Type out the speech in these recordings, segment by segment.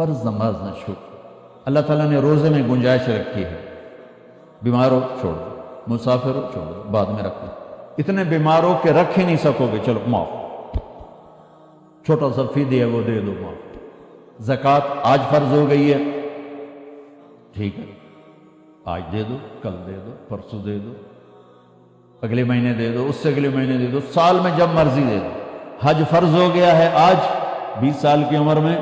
فرض نماز نہ چھوڑ. اللہ تعالیٰ نے روزے میں گنجائش رکھی ہے. بیمار ہو چھوڑ دو, مسافر ہو چھوڑ دو, بعد میں رکھ دو. اتنے بیمار ہو کہ رکھ ہی نہیں سکو گے, چلو معاف. چھوٹا سا فدیہ ہے وہ دے دو, معاف. زکوٰۃ آج فرض ہو گئی ہے, ٹھیک ہے, آج دے دو, کل دے دو, پرسوں دے دو, اگلے مہینے دے دو, اس سے اگلے مہینے دے دو, سال میں جب مرضی دے دو. حج فرض ہو گیا ہے آج, 20 سال کی عمر میں,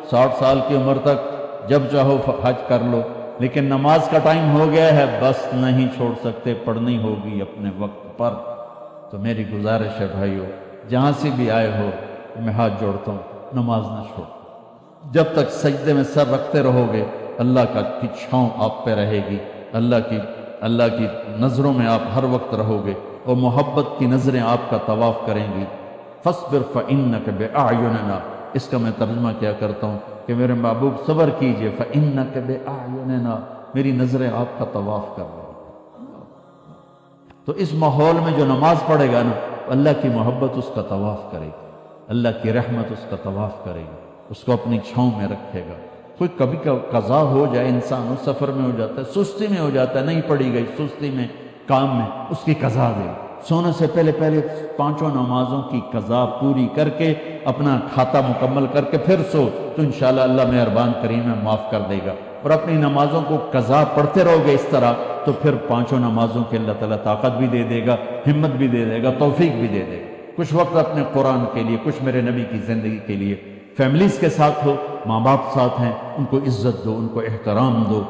60 سال کی عمر تک جب چاہو حج کر لو. لیکن نماز کا ٹائم ہو گیا ہے, بس نہیں چھوڑ سکتے, پڑھنی ہوگی اپنے وقت پر. تو میری گزارش ہے بھائیو, جہاں سے بھی آئے ہو, میں ہاتھ جوڑتا ہوں, نماز نہ چھوڑ. جب تک سجدے میں سر رکھتے رہو گے, اللہ کی چھاؤں آپ پہ رہے گی, اللہ کی نظروں میں آپ ہر وقت رہو گے, اور محبت کی نظریں آپ کا طواف کریں گی. فاصبر فإنک بأعیننا, اس کا میں ترجمہ کیا کرتا ہوں کہ میرے محبوب صبر کیجئے, فإنک بأعیننا, میری نظریں آپ کا طواف کر رہی ہیں. تو اس ماحول میں جو نماز پڑھے گا نا, اللہ کی محبت اس کا طواف کرے گی, اللہ کی رحمت اس کا طواف کرے گی, اس کو اپنی چھاؤں میں رکھے گا. کوئی کبھی قضا ہو جائے, انسان اس سفر میں ہو جاتا ہے, سستی میں ہو جاتا ہے, نہیں پڑھی گئی, سستی میں, کام میں, اس کی قضا دے. سونے سے پہلے 5 نمازوں کی قضا پوری کر کے, اپنا کھاتا مکمل کر کے پھر سو, تو انشاءاللہ اللہ مہربان کریم ہے, معاف کر دے گا. اور اپنی نمازوں کو قضا پڑھتے رہو گے اس طرح, تو پھر 5 نمازوں کے اللہ تعالیٰ طاقت بھی دے دے گا, ہمت بھی دے دے گا, توفیق بھی دے دے گا. کچھ وقت اپنے قرآن کے لیے, کچھ میرے نبی کی زندگی کے لیے, فیملیز کے ساتھ ہو, ماں باپ ساتھ ہیں, ان کو عزت دو, ان کو احترام دو,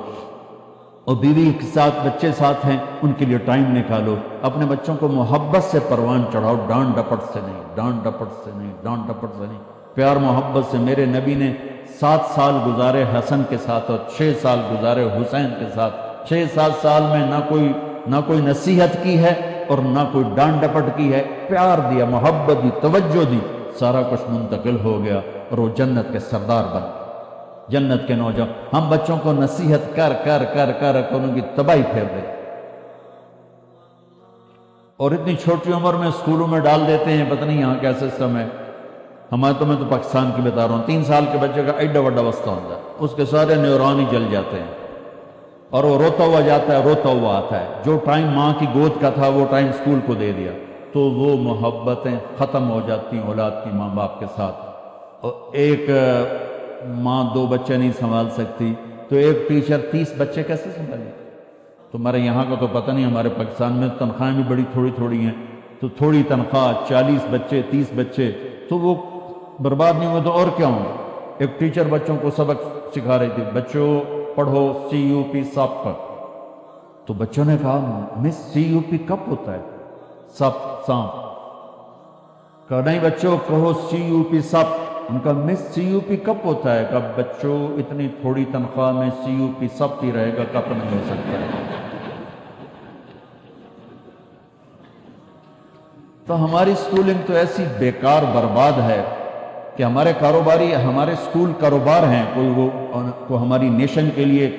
اور بیوی کے ساتھ, بچے ساتھ ہیں, ان کے لیے ٹائم نکالو. اپنے بچوں کو محبت سے پروان چڑھاؤ, ڈانٹ ڈپٹ سے نہیں, ڈانٹ ڈپٹ سے نہیں, ڈانٹ ڈپٹ سے نہیں, پیار محبت سے. میرے نبی نے 7 سال گزارے حسن کے ساتھ, اور 6 سال گزارے حسین کے ساتھ. 6-7 سال میں نہ کوئی نصیحت کی ہے, اور نہ کوئی ڈانٹ ڈپٹ کی ہے, پیار دیا, محبت دی, توجہ دی, سارا کچھ منتقل ہو گیا, اور وہ جنت کے سردار بن, جنت کے نوجوان. ہم بچوں کو نصیحت کر کر کر کر ان کی تباہی پھیر دے, اور اتنی چھوٹی عمر میں اسکولوں میں ڈال دیتے ہیں. پتہ نہیں یہاں کیا سسٹم ہے, میں تو پاکستان کی بتا رہا ہوں. 3 سال کے بچے کا ایڈا بڑا وسطہ ہوتا ہے, اس کے سارے نیورون ہی جل جاتے ہیں, اور وہ روتا ہوا جاتا ہے, روتا ہوا آتا ہے. جو ٹائم ماں کی گود کا تھا, وہ ٹائم اسکول کو دے دیا, تو وہ محبتیں ختم ہو جاتی ہیں اولاد کی ماں باپ کے ساتھ. اور ایک ماں 2 بچے نہیں سنبھال سکتی, تو ایک ٹیچر 30 بچے کیسے سنبھالے؟ تمہارے یہاں کا تو پتہ نہیں, ہمارے پاکستان میں تنخواہیں بھی بڑی تھوڑی ہیں, تو تھوڑی تنخواہ, 40 بچے, 30 بچے, تو وہ برباد نہیں ہوئے تو اور کیا ہوں. ایک ٹیچر بچوں کو سبق سکھا رہی تھی, بچوں پڑھو CUP سپ. تو بچوں نے کہا, مس CUP کب ہوتا ہے؟ سانپ. کہا نہیں بچوں, کہو CUP سپ. ان کا مس CUP کب ہوتا ہے؟ کہا بچوں اتنی تھوڑی تنخواہ میں CUP سب ہی رہے گا, کب نہیں ہو سکتا ہے. تو ہماری سکولنگ تو ایسی بیکار برباد ہے کہ ہمارے کاروباری, ہمارے سکول کاروبار ہیں. کوئی ہماری نیشن کے لیے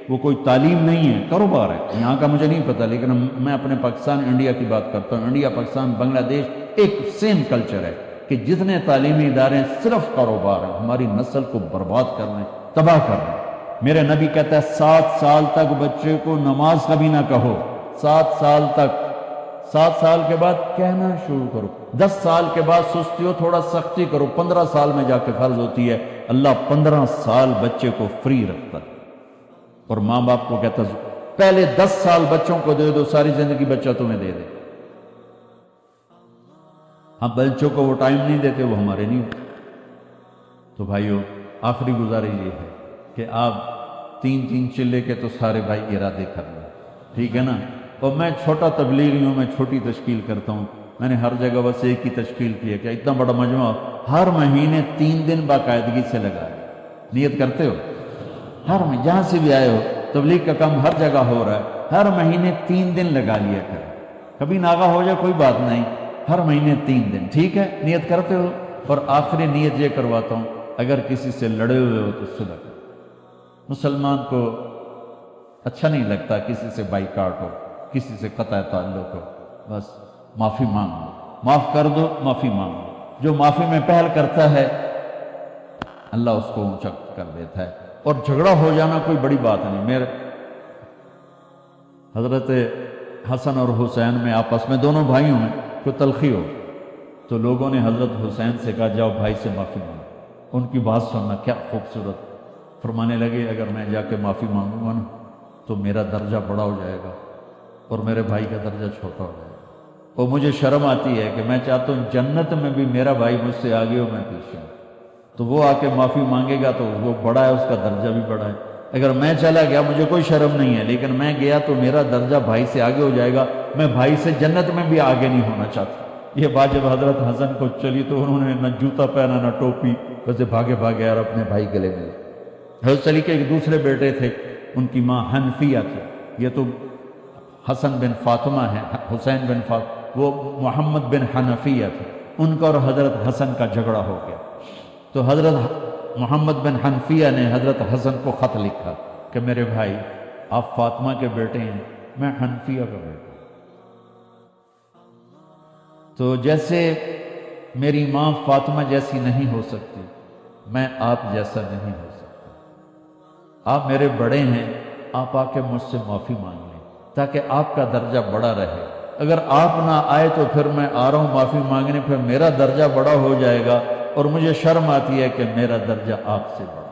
وہ کوئی تعلیم نہیں ہے, کاروبار ہے. یہاں کا مجھے نہیں پتا, لیکن میں اپنے پاکستان انڈیا کی بات کرتا ہوں. انڈیا, پاکستان, بنگلہ دیش ایک سیم کلچر ہے کہ جتنے تعلیمی ادارے ہیں صرف کاروبار ہیں, ہماری نسل کو برباد کر رہے ہیں, تباہ کر رہے ہیں. میرے نبی کہتا ہے 7 سال تک بچے کو نماز کبھی نہ کہو, 7 سال تک. 7 سال کے بعد کہنا شروع کرو, 10 سال کے بعد سستی ہو, تھوڑا سختی کرو, 15 سال میں جا کے فرض ہوتی ہے. اللہ 15 سال بچے کو فری رکھتا ہے, اور ماں باپ کو کہتا ہے پہلے 10 سال بچوں کو دے دو, ساری زندگی بچہ تمہیں دے دے. ہم بچوں کو وہ ٹائم نہیں دیتے, وہ ہمارے نہیں ہوتے. تو بھائیو, آخری گزارش یہ ہے کہ آپ 3 چلے کے تو سارے بھائی ارادے کر لیں, ٹھیک ہے نا. اور میں چھوٹا تبلیغی ہوں, میں چھوٹی تشکیل کرتا ہوں. میں نے ہر جگہ بس ایک ہی تشکیل کی ہے کہ اتنا بڑا مجموعہ ہر مہینے 3 دن باقاعدگی سے لگائے. نیت کرتے ہو؟ ہر مہینے جہاں سے بھی آئے ہو, تبلیغ کا کام ہر جگہ ہو رہا ہے, ہر مہینے 3 دن لگا لیا کریں. کبھی ناغہ ہو جائے کوئی بات نہیں, ہر مہینے 3 دن, ٹھیک ہے؟ نیت کرتے ہو؟ اور آخری نیت یہ کرواتا ہوں, اگر کسی سے لڑے ہوئے ہو تو صلح کرو. مسلمان کو اچھا نہیں لگتا کسی سے بائیکاٹ ہو, کسی سے قطع تعلق ہو. بس معافی مانگو, معاف کر دو, معافی مانگو. جو معافی میں پہل کرتا ہے اللہ اس کو اونچا کر دیتا ہے، اور جھگڑا ہو جانا کوئی بڑی بات نہیں۔ میرے حضرت حسن اور حسین میں آپس میں دونوں بھائیوں میں کوئی تلخی ہو تو لوگوں نے حضرت حسین سے کہا جاؤ بھائی سے معافی مانگو۔ ان کی بات سننا کیا خوبصورت، فرمانے لگے اگر میں جا کے معافی مانگوں گا نا تو میرا درجہ بڑا ہو جائے گا اور میرے بھائی کا درجہ چھوٹا ہو جائے گا، اور مجھے شرم آتی ہے کہ میں چاہتا ہوں جنت میں بھی میرا بھائی مجھ سے آگے ہو، میں پیچھے ہوں، تو وہ آ کے معافی مانگے گا تو وہ بڑا ہے، اس کا درجہ بھی بڑا ہے۔ اگر میں چلا گیا مجھے کوئی شرم نہیں ہے، لیکن میں گیا تو میرا درجہ بھائی سے آگے ہو جائے گا، میں بھائی سے جنت میں بھی آگے نہیں ہونا چاہتا۔ یہ بات جب حضرت حسن کو چلی تو انہوں نے نہ جوتا پہنا نہ ٹوپی، ویسے بھاگے بھاگے اور اپنے بھائی گلے ملے۔ حضرت علی کے ایک دوسرے بیٹے تھے، ان کی ماں حنفیہ تھی، یہ تو حسن بن فاطمہ ہے، حسین بن فاطمہ، وہ محمد بن حنفیہ تھے، ان کا اور حضرت حسن کا جھگڑا ہو گیا، تو حضرت محمد بن حنفیہ نے حضرت حسن کو خط لکھا کہ میرے بھائی آپ فاطمہ کے بیٹے ہیں، میں حنفیہ کا بیٹا ہوں، تو جیسے میری ماں فاطمہ جیسی نہیں ہو سکتی، میں آپ جیسا نہیں ہو سکتا، آپ میرے بڑے ہیں، آپ آ کے مجھ سے معافی مانگ لیں تاکہ آپ کا درجہ بڑا رہے، اگر آپ نہ آئے تو پھر میں آ رہا ہوں معافی مانگنے، پھر میرا درجہ بڑا ہو جائے گا اور مجھے شرم آتی ہے کہ میرا درجہ آپ سے بڑا